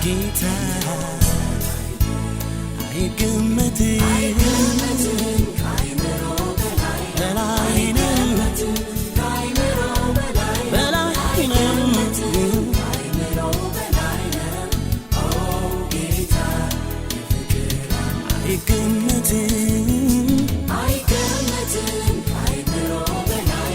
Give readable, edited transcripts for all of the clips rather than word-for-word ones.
ጌታ አይገመትም ከአይምሮ በላይ ነው ከአይምሮ በላይ ነው ከአይምሮ በላይ ነው ኦ ጌታ የፍቅር አይገመትም ከአይምሮ በላይ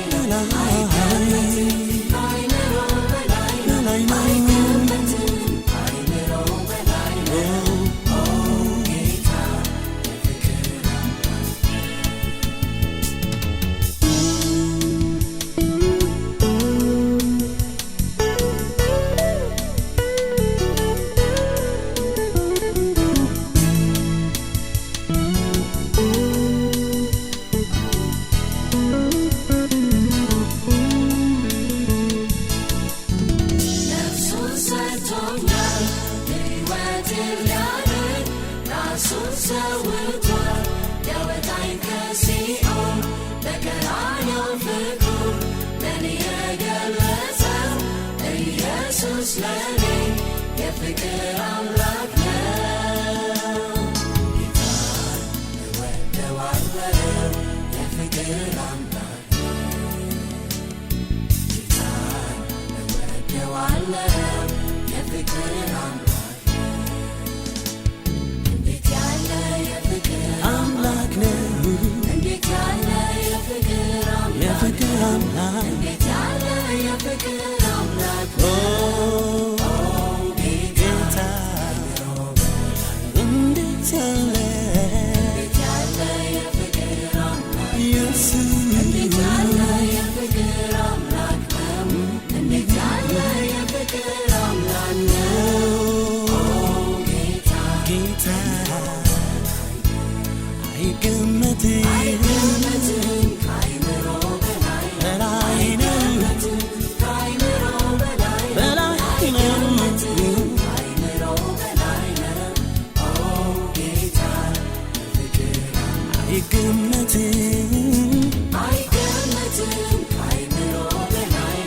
የፍቅር አምላክ ነው ጌታን እወደዋለሁ የፍቅር አምላክ ጌታን እወደዋለሁ የፍቅር አምላክ እንዴት ያለ የፍቅር አምላክ ነው እንዴት ያለ የፍቅር አምላክ እንዴት ያለ የፍቅር አምላክ አይገመትም ከአይምሮ በላይ ነው ከአይምሮ በላይ ነው ከአይምሮ በላይ ነው ኦ ጌታ የፍቅር አይገመትም ከአይምሮ በላይ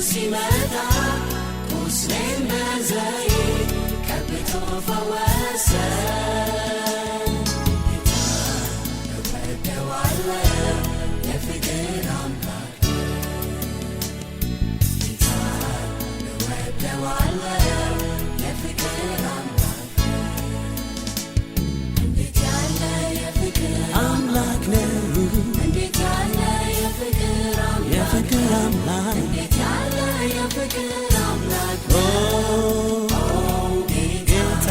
ሲመጣ ቁስሌን በዘይት ቀብቶ ፈወሰኝ ጌታን እወደዋለሁ የፍቅር አምላክ ጌታን እወደዋለሁ የፍቅር አምላክ እንዴት ያለ የፍቅር አምላክ ነው እንዴት ያለ የፍቅር አምላክ እንዴት ያለ የፍቅር አምላክ ጌታ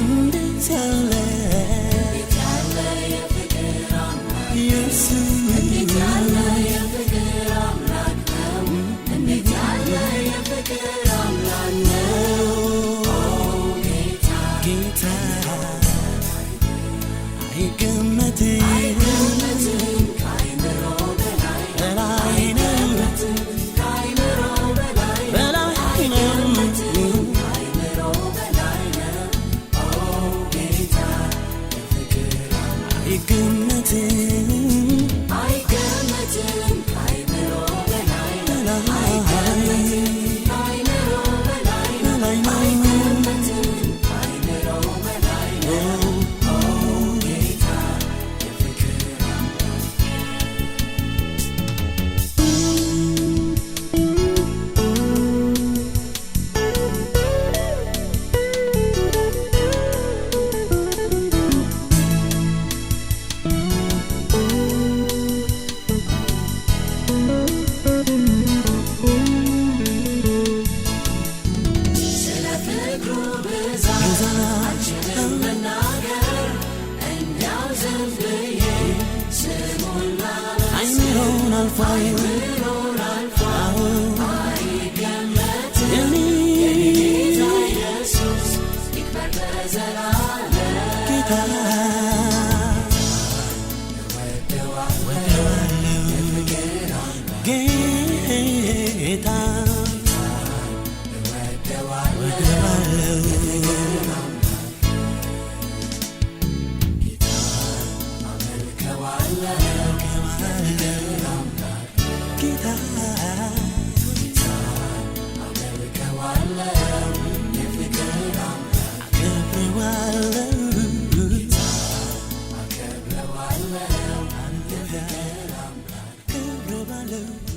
እንዴት ያለ የፍቅር አምላክ ኢየሱስ ጌታ እወደዋለሁ I love